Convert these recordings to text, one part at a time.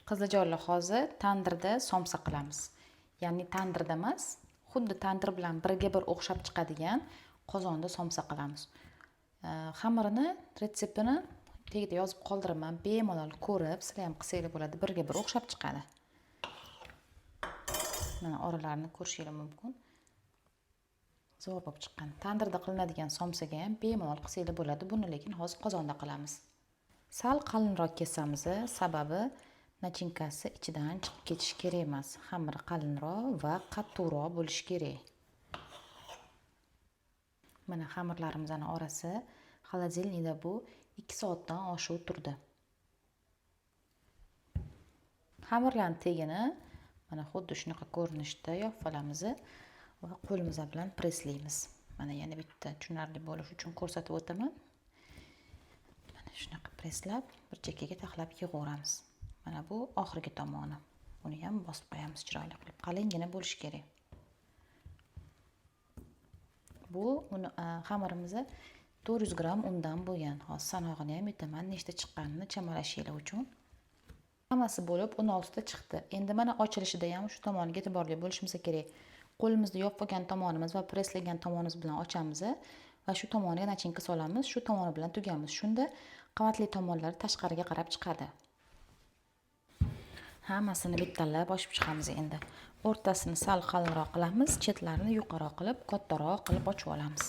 Qizijonlar hozir tandirda somsa qilamiz. Ya'ni tandirda emas, xuddi tandir bilan birga bir o'xshab chiqadigan qozonda somsa qilamiz. Xamirini retseptini tagida yozib qoldiraman. Bemalol ko'rib, sizlar ham qilsanglar bo'ladi, birga bir o'xshab chiqadi. Mana oralarini ko'rishingiz mumkin. Zo'r bo'lib chiqqan. Tandirda qilinadigan somsaga ham bemalol qilsanglar bo'ladi. Buni lekin hozir qozonda qilamiz. Sal qalinroq kesamiz, sababi nachinkasi ichidan chiqib ketishi kerak emas. Xamiri qalinroq va qattiqroq bo'lishi kerak. Mana xamirlarimizning orasi xolodilnikda bu 2 soatdan oshiq turdi. Xamirlarning tegini mana xuddi shunaqa ko'rinishda yopib va qo'limiz bilan preslaymiz. Mana yana bitta tushunarli bo'lish uchun ko'rsatib o'taman. Mana shunaqa preslab bir chekkaga taxlab yig'averamiz. Mana bu oxirgi tomoni. Buni ham bosib qo'yamiz chiroyli qilib. Qalingina bo'lishi kerak. Bu xamirimiz 400 gram undan bo'lgan. Hozir sanog'ini ham aytaman, nechta chiqqanini chamalashinglar uchun. Hammasi bo'lib 16 ta chiqdi. Endi mana ochilishida ham shu tomoniga e'tiborli bo'lishimiz kerak. Qo'limizda yopib qo'ygan tomonimiz va preslagan tomonimiz bilan ochamiz va shu tomoniga nachinka solamiz, shu tomoni bilan tugamiz. Shunda qavatli tomonlari tashqariga qarab chiqadi. Hammasini bittalab ochib chiqamiz endi. O'rtasini sal qalinroq qilamiz, chetlarini yuqoriroq qilib, kattaroq qilib ochib olamiz.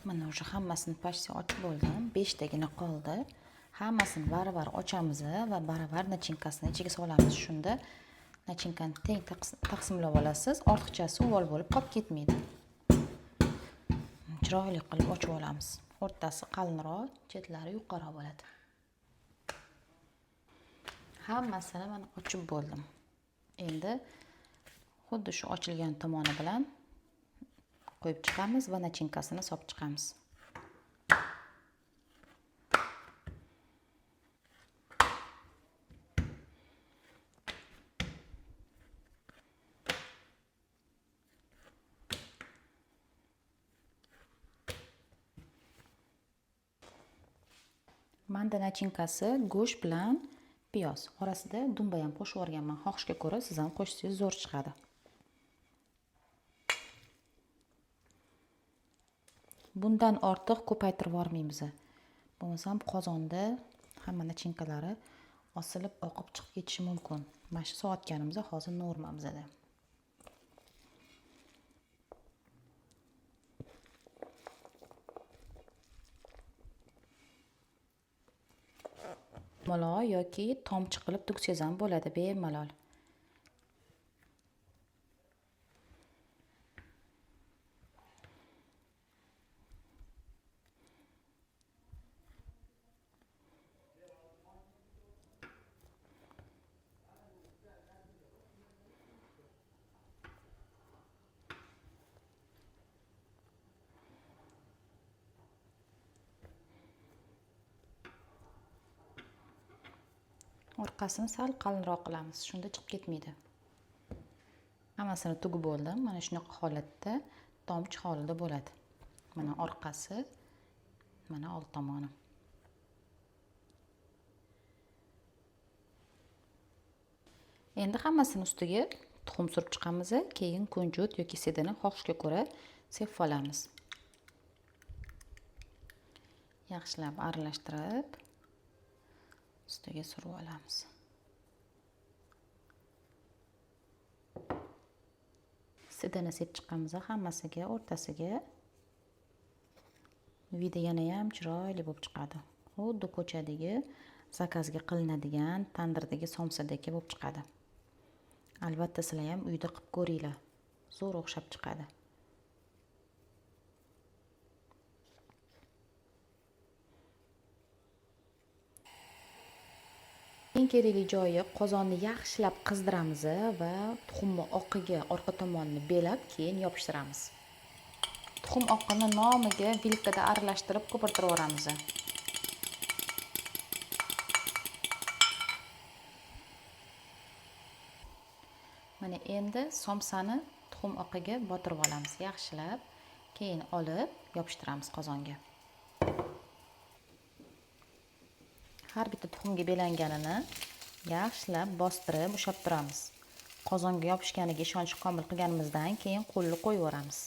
Mana o'sha hammasini pashta ochib bo'ldim. 5 tagina qoldi. Hammasini baravar ochamiz va baravar nachinkasini ichiga solamiz. Shunda nachinkani teng taqsimlab olasiz. Ortiqchasi uvol bo'lib qolib ketmaydi. Chiroyli qilib ochib olamiz. O'rtasi qalinroq, chetlari yuqoriroq bo'ladi. Hammasini mana ochib bo'ldim. Endi xuddi shu ochilgan tomoni bilan qo'yib chiqamiz va nachinkasini solib chiqamiz. Manda nachinkasi go'sht bilan piyoz orasida dumba ham qo'shib o'rganman. Xohishga ko'ra siz ham qo'shsangiz zo'r chiqadi. Bundan ortiq ko'paytirib yormaymiz. Bo'lmasam qozonda hamma nachinkalari osilib oqib chiqib ketishi mumkin. Mana shu soatganimiz hozir normamizda. Malol yoki tomchi qilib tugsangiz ham bo'ladi, bemalol. Orqasini sal qalinroq qilamiz, shunda chiqib ketmaydi. Hammasini tugib bo'ldim. Mana shunaqa holatda tomchi holida bo'ladi. Mana orqasi, mana old tomoni. Endi hammasini ustiga tuxum surib chiqamiz, keyin kunjut yoki sedani xohishga ko'ra sepib olamiz. Yaxshilab aralashtirib ustiga surib olamiz. Sedani sepib chiqqanmiz hammasiga, o'rtasiga. Vidi yana ham chiroyli bo'lib chiqadi. Xuddi ko'chadagi zakazga qilinadigan tandirdagi somsadagi bo'lib chiqadi. Albatta sizlar ham uyda qilib ko'ringlar. Zo'r o'xshab chiqadi. Eng kerakli joyi qozonni yaxshilab qizdiramiz va tuxumni oqiga orqa tomonini belab, keyin yopishtiramiz. Tuxum oqini nomiga vilkada aralashtirib ko'pirtirib olamiz. Mana endi somsani tuxum oqiga botirib olamiz yaxshilab, keyin olib yopishtiramiz qozonga. har bitta tuxumga belanganini yaxshilab bostirib ushlab turamiz. Qozonga yopishganiga ishonch komil qilganimizdan keyin qo'lni qo'yib yuboramiz.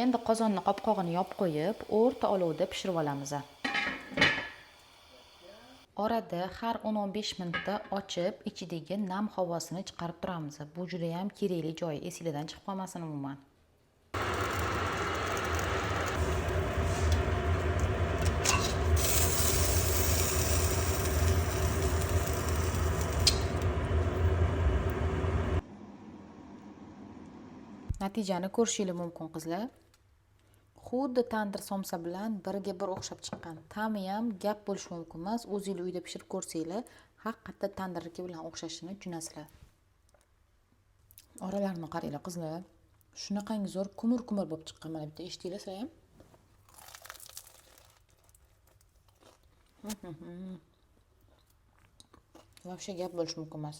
Endi qozonni qopqog'ini yopib qo'yib, o'rta olovda pishirib olamiz. Orada har 10-15 minutda ochib, ichidagi nam havosini chiqarib turamiz. Bu juda ham kerakli joyi, esingizdan chiqib qolmasin umuman. Natijani ko'rishingiz mumkin qizlar. Xuddi tandir somsa bilan biriga bir o'xshab chiqqan. Ta'mi ham gap bo'lishi mumkin emas. O'zingizlar uyda pishirib ko'rsanglar, haqiqatda tandirniki bilan o'xshashini tushunasizlar. Oralarini qaranglar qizlar. Shunaqangi zo'r kumur-kumur bo'lib chiqqan. Mana bitta eshitdinglar ham. Вообще gap bo'lishi mumkin emas.